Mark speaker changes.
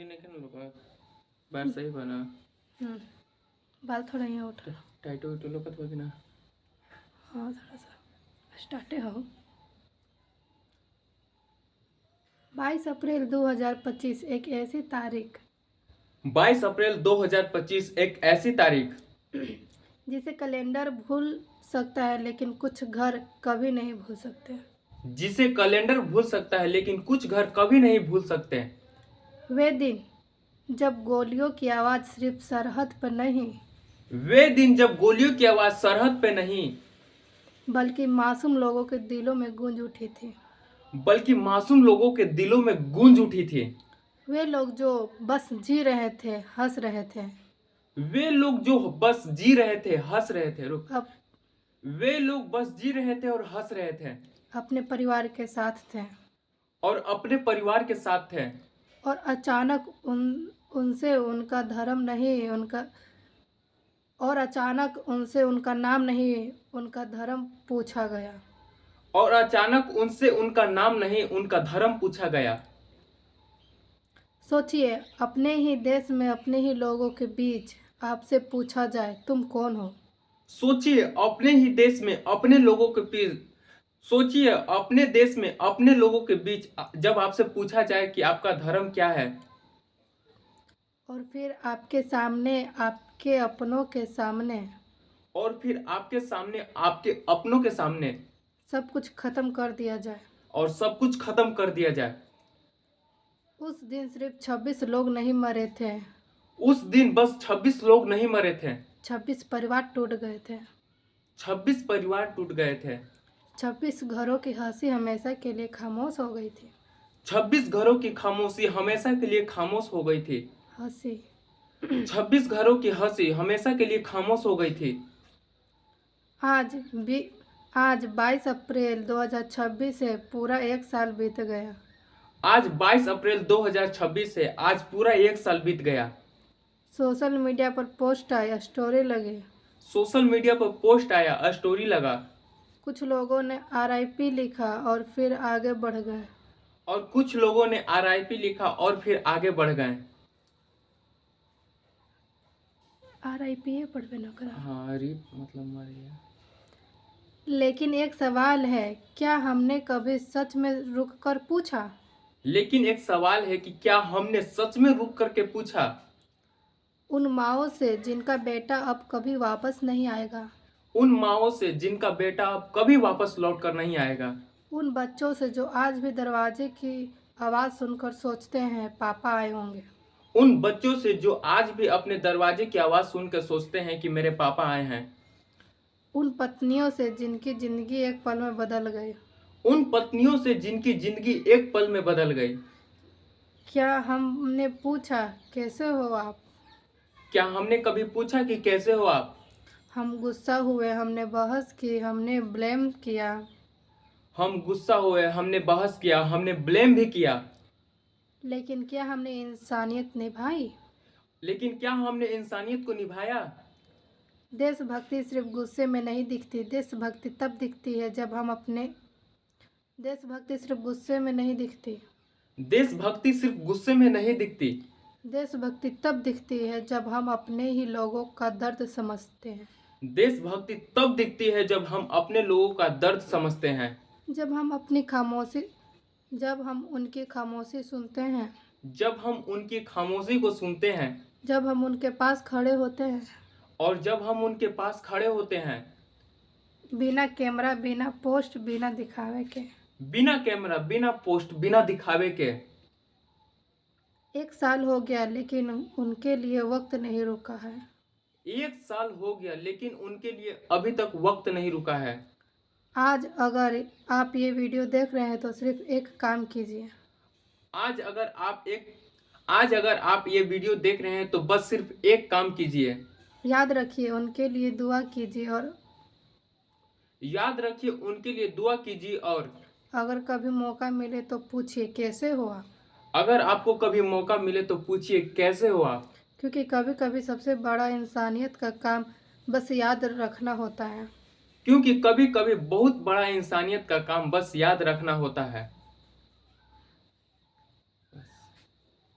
Speaker 1: जी ने क्या लोग बार सही बना
Speaker 2: बाल थोड़ा यहाँ उठ
Speaker 1: टाइटो उटो लोकत हो कि ना।
Speaker 2: हाँ थोड़ा सा स्टार्टे हो। 22 अप्रैल 2025 एक ऐसी तारीख
Speaker 1: 22 अप्रैल 2025 एक ऐसी तारीख
Speaker 2: जिसे कैलेंडर भूल सकता है लेकिन कुछ घर कभी नहीं भूल सकते।
Speaker 1: जिसे कैलेंडर भूल सकता है लेकिन कुछ घर कभी नहीं भूल सकते।
Speaker 2: वे दिन जब गोलियों की आवाज़ सिर्फ सरहद पर नहीं
Speaker 1: वे दिन जब गोलियों की आवाज सरहद पे नहीं
Speaker 2: बल्कि मासूम लोगों के दिलों में गूंज उठी थी।
Speaker 1: बल्कि मासूम लोगों के दिलों में गूंज उठी थी।
Speaker 2: वे लोग जो बस जी रहे थे, हंस रहे थे।
Speaker 1: वे लोग जो बस जी रहे थे, हंस रहे थे। रुक,
Speaker 2: अब
Speaker 1: वे लोग बस जी रहे थे और हंस रहे थे
Speaker 2: अपने परिवार के साथ थे।
Speaker 1: और अपने परिवार के साथ थे।
Speaker 2: और अचानक उनसे उनका धर्म नहीं उनका और अचानक उनसे उनका नाम नहीं उनका धर्म पूछा गया।
Speaker 1: और अचानक उनसे उनका नाम नहीं उनका धर्म पूछा गया।
Speaker 2: सोचिए, अपने ही देश में अपने ही लोगों के बीच आपसे पूछा जाए तुम कौन हो।
Speaker 1: सोचिए अपने ही देश में अपने लोगों के बीच सोचिए अपने देश में अपने लोगों के बीच जब आपसे पूछा जाए कि आपका धर्म क्या है।
Speaker 2: और फिर आपके सामने आपके अपनों के सामने
Speaker 1: और फिर आपके सामने आपके अपनों के सामने
Speaker 2: सब कुछ खत्म कर दिया जाए।
Speaker 1: और सब कुछ खत्म कर दिया जाए।
Speaker 2: उस दिन सिर्फ 26 लोग नहीं मरे थे।
Speaker 1: उस दिन बस 26 लोग नहीं मरे थे।
Speaker 2: 26 परिवार टूट गए थे।
Speaker 1: 26 परिवार टूट गए थे।
Speaker 2: 26 घरों की हंसी हमेशा के लिए खामोश हो गई थी।
Speaker 1: 26 घरों की खामोशी हमेशा के लिए खामोश हो गई थी।
Speaker 2: हंसी
Speaker 1: 26 घरों की हंसी हमेशा के लिए खामोश हो गई थी।
Speaker 2: आज 22 अप्रैल 2026 से पूरा एक साल बीत गया।
Speaker 1: आज 22 अप्रैल 2026 से आज पूरा एक साल बीत गया।
Speaker 2: सोशल मीडिया पर पोस्ट आया, स्टोरी लगी।
Speaker 1: सोशल मीडिया पर पोस्ट आया, स्टोरी लगा।
Speaker 2: कुछ लोगों ने RIP लिखा और फिर आगे बढ़ गए।
Speaker 1: और कुछ लोगों ने RIP लिखा और फिर आगे बढ़ गए।
Speaker 2: RIP ये पढ़वे न करा।
Speaker 1: हाँ, रिप मतलब मर गया।
Speaker 2: लेकिन एक सवाल है, क्या हमने कभी सच में रुककर पूछा?
Speaker 1: लेकिन एक सवाल है कि क्या हमने सच में रुक करके पूछा
Speaker 2: उन माँओं से जिनका बेटा अब कभी वापस नहीं आएगा।
Speaker 1: उन माँओं से जिनका बेटा अब कभी वापस लौट कर नहीं आएगा।
Speaker 2: उन बच्चों से जो आज भी दरवाजे की आवाज़ सुनकर सोचते हैं पापा आए होंगे।
Speaker 1: उन बच्चों से जो आज भी अपने दरवाजे की आवाज़ सुनकर सोचते हैं कि मेरे पापा आए हैं।
Speaker 2: उन पत्नियों से जिनकी ज़िंदगी एक पल में बदल गई।
Speaker 1: उन पत्नियों से जिनकी जिंदगी एक पल में बदल गई।
Speaker 2: क्या हमने पूछा कैसे हो आप?
Speaker 1: क्या हमने कभी पूछा कि कैसे हो आप?
Speaker 2: हम गुस्सा हुए, हमने बहस की, हमने ब्लेम किया।
Speaker 1: हम गुस्सा हुए, हमने बहस किया, हमने ब्लेम भी किया।
Speaker 2: लेकिन क्या हमने इंसानियत निभाई?
Speaker 1: लेकिन क्या हमने इंसानियत को निभाया?
Speaker 2: देशभक्ति सिर्फ गुस्से में नहीं दिखती। देशभक्ति तब दिखती है जब हम अपने देशभक्ति सिर्फ गुस्से में नहीं दिखती।
Speaker 1: देशभक्ति सिर्फ गुस्से में नहीं दिखती।
Speaker 2: देशभक्ति तब दिखती है जब हम अपने ही लोगों का दर्द समझते हैं।
Speaker 1: देशभक्ति तब दिखती है जब हम अपने लोगों का दर्द समझते हैं।
Speaker 2: जब हम उनकी खामोशी सुनते हैं।
Speaker 1: जब हम उनकी खामोशी को सुनते हैं।
Speaker 2: जब हम उनके पास खड़े होते हैं।
Speaker 1: और जब हम उनके पास खड़े होते हैं।
Speaker 2: बिना कैमरा, बिना पोस्ट, बिना दिखावे के।
Speaker 1: बिना कैमरा, बिना पोस्ट, बिना दिखावे के।
Speaker 2: एक साल हो गया लेकिन उनके लिए वक्त नहीं रुका है।
Speaker 1: एक साल हो गया लेकिन उनके लिए अभी तक वक्त नहीं रुका है।
Speaker 2: आज अगर आप ये वीडियो देख रहे हैं तो सिर्फ एक काम कीजिए।
Speaker 1: आज अगर आप ये वीडियो देख रहे हैं तो बस सिर्फ एक काम कीजिए।
Speaker 2: याद रखिए उनके लिए दुआ कीजिए और अगर कभी मौका मिले तो पूछिए कैसे हो आप।
Speaker 1: अगर आपको कभी मौका मिले तो पूछिए कैसे हो आप।
Speaker 2: क्योंकि कभी कभी सबसे बड़ा इंसानियत का काम बस याद रखना होता है।
Speaker 1: क्योंकि कभी कभी बहुत बड़ा इंसानियत का काम बस याद रखना होता है।